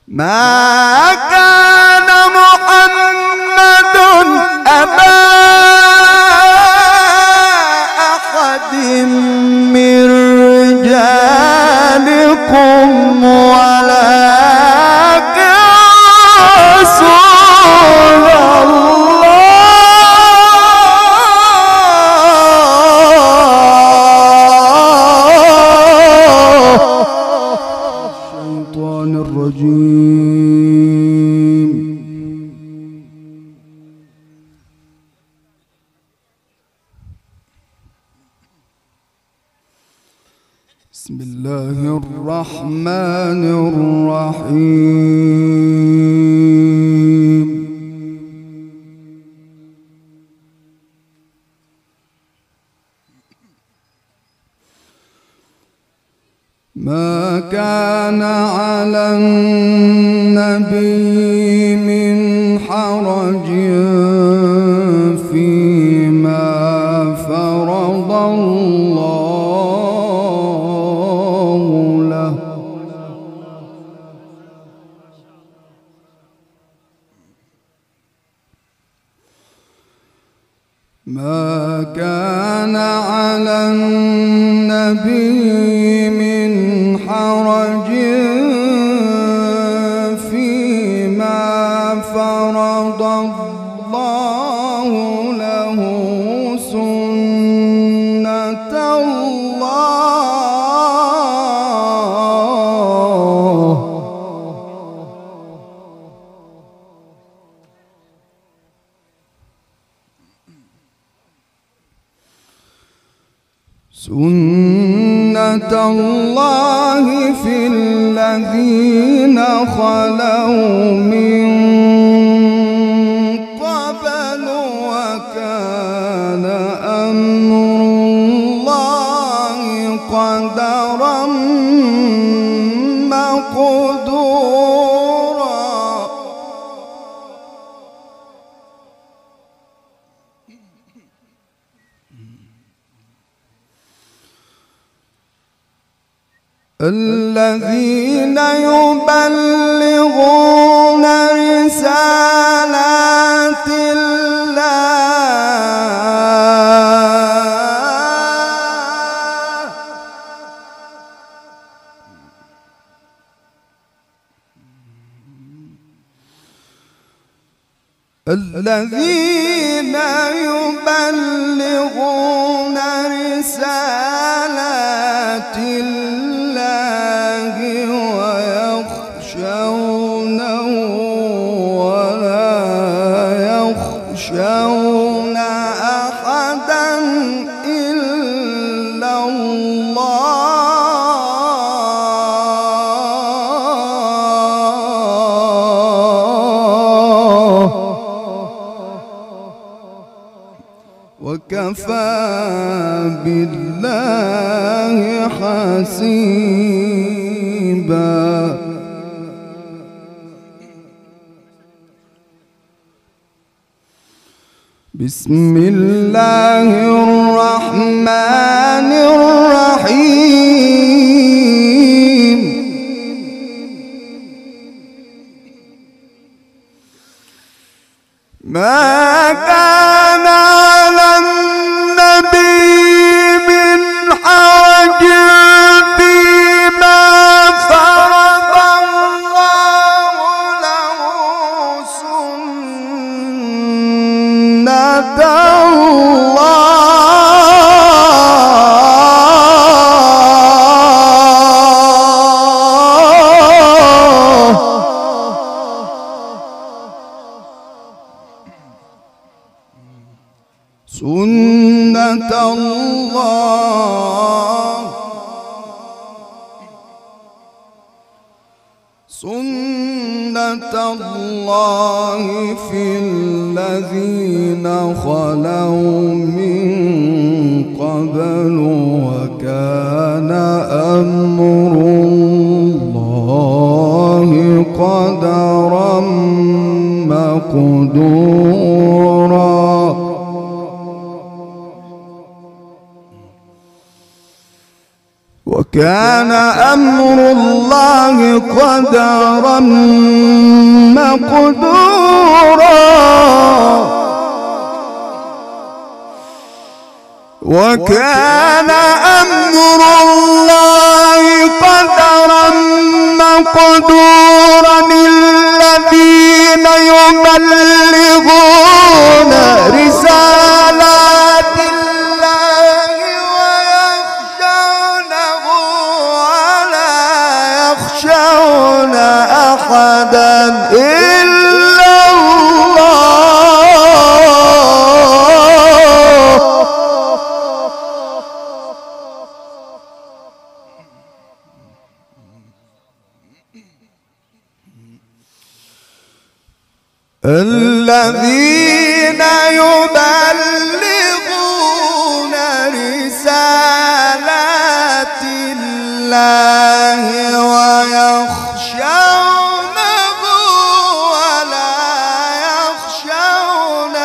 ما كان محمد أبا أحد من رجالكم ولكن رسول الشيطان الرجيم. بسم الله الرحمن الرحيم. ما كان على النبي من حرج فيما فرض الله له. ما كان على النبي من حرج فيما فرض الله له سنة الله في الذين خلوا من قبل وكان أمر الله قدرا مقدورا. الذين يبلغون رسالات الله الذين يبلغون رسالات الله ويخشونه ولا يخشون أحدا إلا الله وكفى بالله حسيبا. بسم الله الرحمن الرحيم. ما كان على النبي من حرج فيما فرض الله له سنة سنة الله في الذين خلوا من قبل وكان أمر الله قدرا مقدورا. وكان أمر الله قدرا مقدورا وكان أمر الله قدرا مقدورا الذين يبلغون رسالات الله ويخشونه ولا يخشون أحدا إلا الله الذين يبلغون رسالات الله ويخشونه ولا يخشون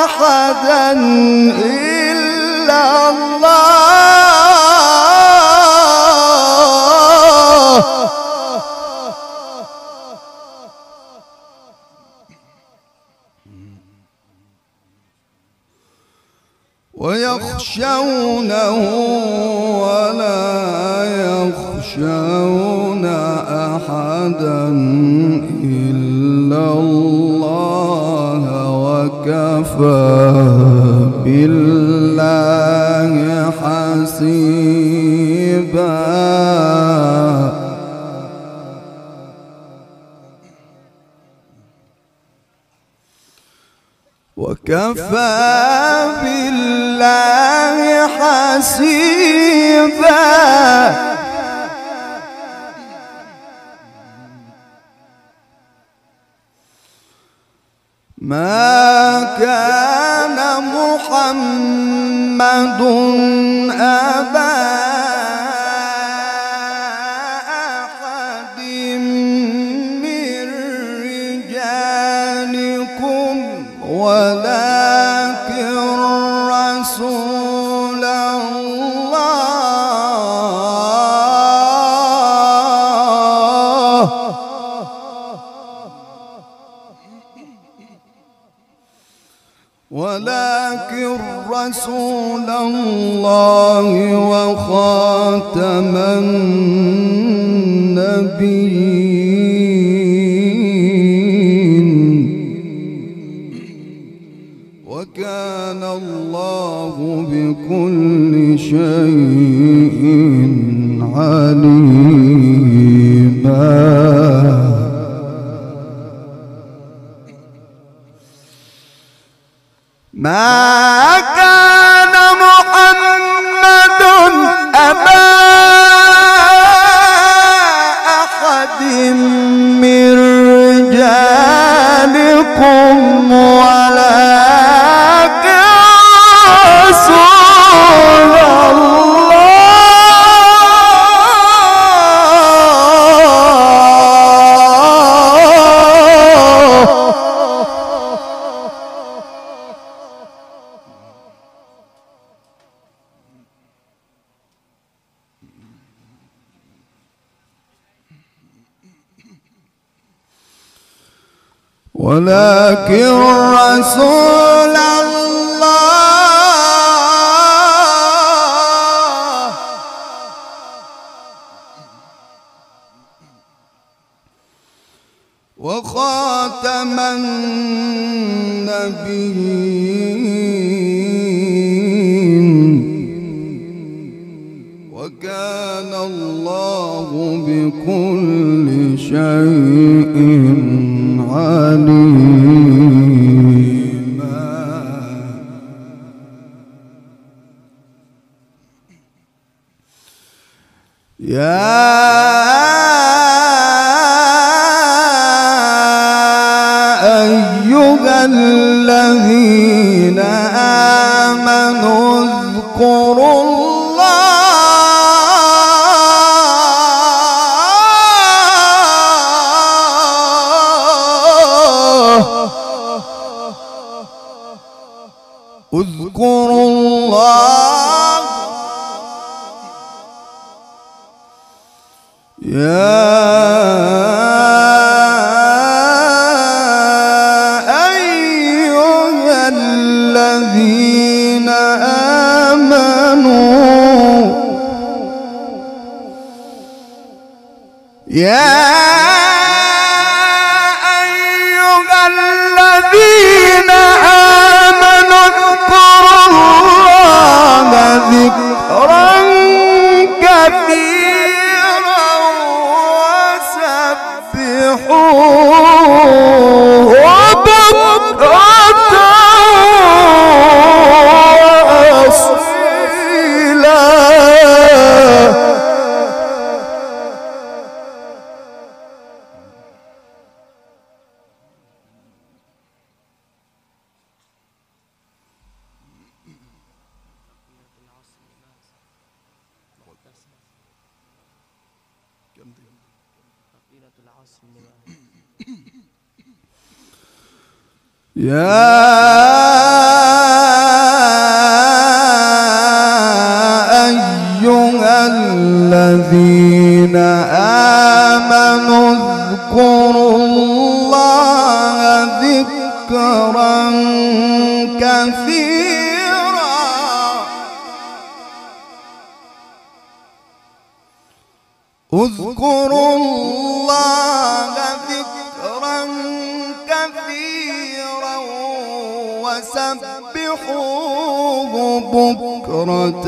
أحدا إلا الله ويخشونه ولا يخشون أحدا إلا الله وكفى بالله حسيبا وكفى بالله حسيبا ما كان محمد أبا أحد من رجالكم ولكن رسول الله وخاتم النبيين وكان الله بكل شيء عليما ما كان محمد أبا أحد من رجالكم ولكن رسول ولكن رسول الله وخاتم النبيين وكان الله بكل شيء عليما يا أيها الذين آمنوا اذكروا الله يا أيها الذين آمنوا اذكروا الله ذكرا كثيرا وسبحوه بكرة وأصيلا. يا أيها الذين آمنوا اذكروا الله ذكرا كثيرا اذكروا الله ذكرا كثيرا وسبحوه بكرة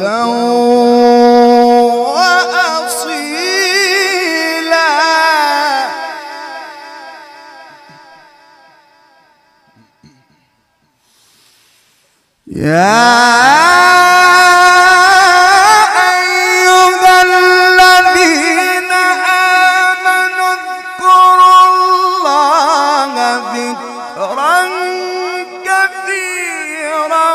وأصيلا. يا أيها الذين آمنوا اذكروا الله ذكرا كثيرا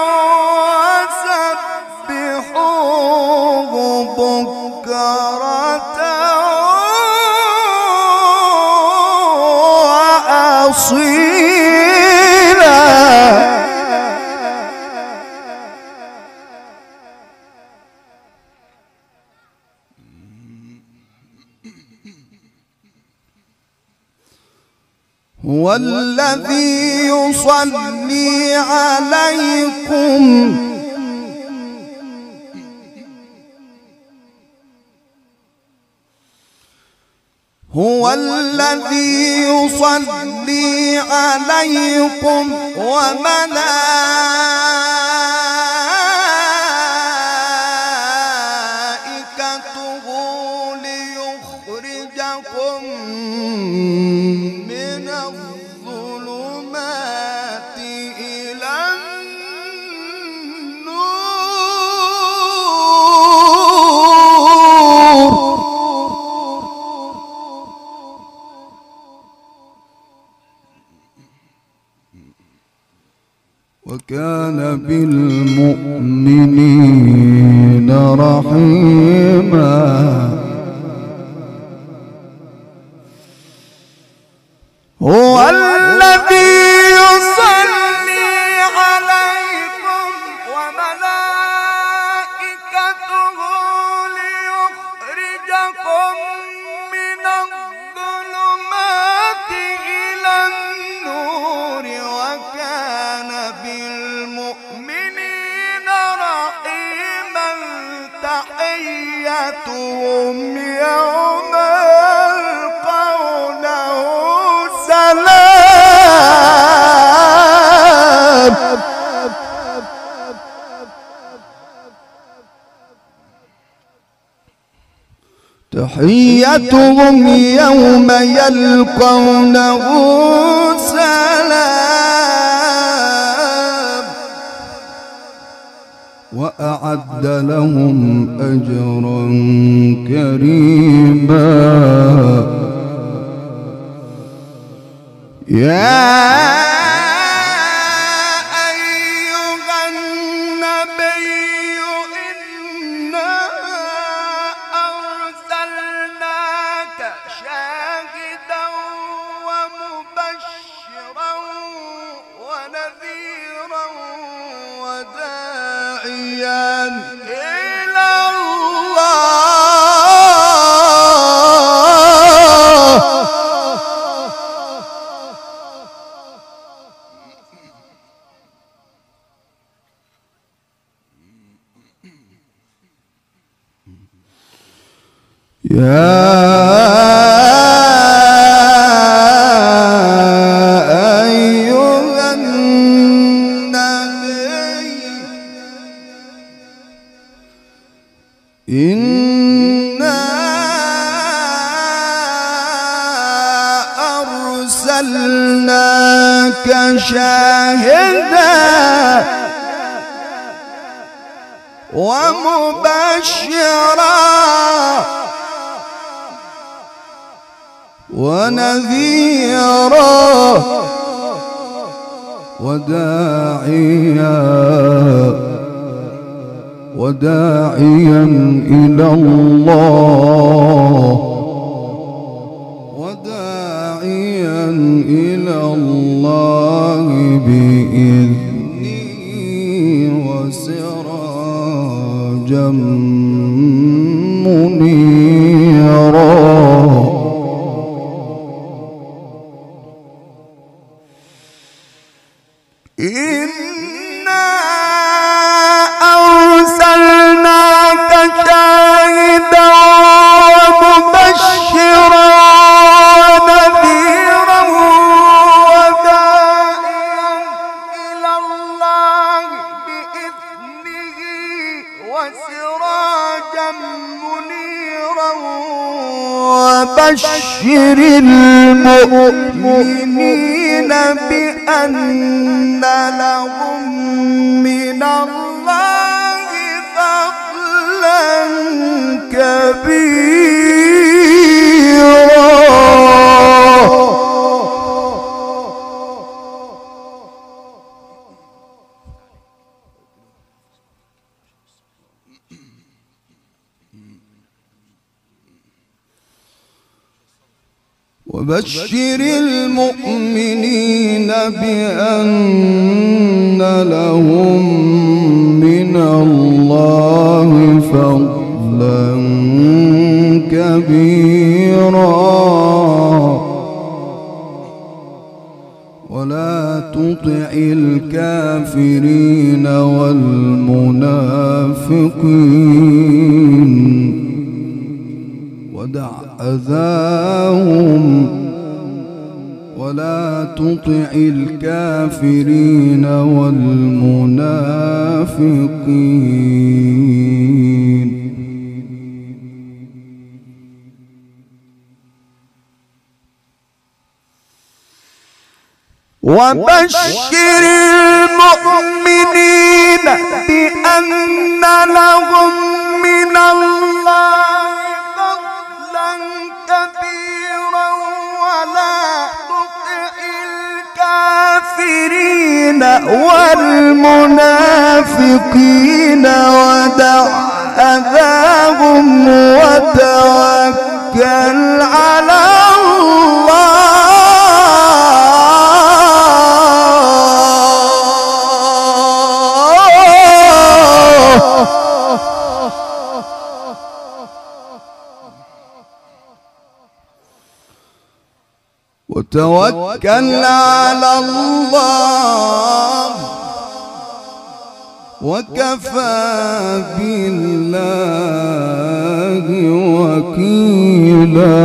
وسبحوه بكرة وأصيلا. هو الذي يصلي عليكم هو الذي يصلي عليكم وملائكته ليخرجكم من الظلمات إلى النور. وكان بالمؤمنين رحيما. هو الذي يصلي عليكم وملائكته ليخرجكم من الظلمات إلى النور وكان بالمؤمنين رحيما. تحيتهم يوم يلقونه سلام. تحيتهم يوم يلقونه سلام وأعد لهم أجرا كريما. يا أيها النبي إنا أرسلناك شاهدا ومبشرا ونذيرا وداعيا إلى الله. يا أرسلناك شاهدا ومبشرا ونذيرا وداعيا إلى الله بإذنه وسراجا منيرا. إنا أرسلناك شاهدا ومبشرا ونذيرا وداعيا إلى الله بإذنه وسراجا منيرا وبشر المؤمنين بأن لهم من الله فضلا كبيرا. وبشر المؤمنين بأن لهم من الله فضلا كبيرا. ولا تطع الكافرين والمنافقين ودع أذاهم. ولا تطع الكافرين والمنافقين وبشر المؤمنين بأن لهم من الله فضلا كبيرا. ولا تطع الكافرين والمنافقين ودع أذاهم وتوكل على الله. وتوكل على الله وكفى بالله وكيلا.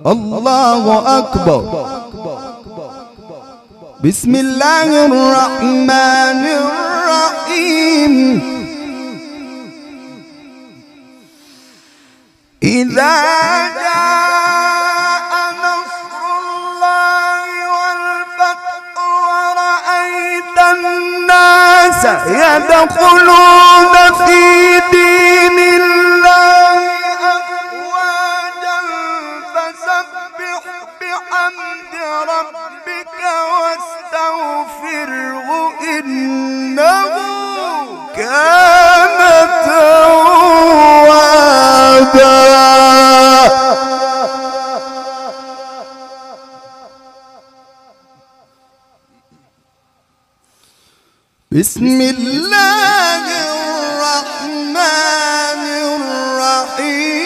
الله أكبر. بسم الله الرحمن الرحيم. إذا جاء نصر الله والفتح ورأيت الناس يدخلون في دين الله أفواجا فسبح بحمد ربك واستغفره إنه كان توابا. بسم الله الرحمن الرحيم.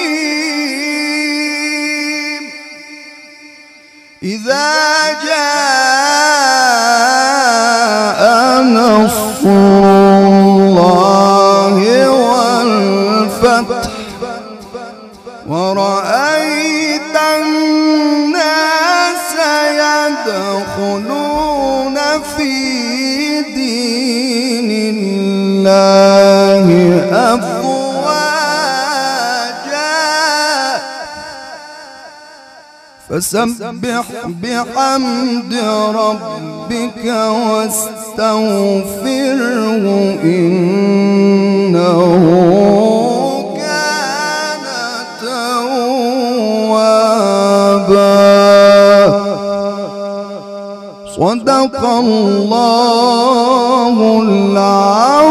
إذا جاء نصر الله والفتح ورأيت الناس يدخلون في دين الله أفواجا فسبح بحمد ربك واستغفره إنه كان توابا. صدق الله العظيم.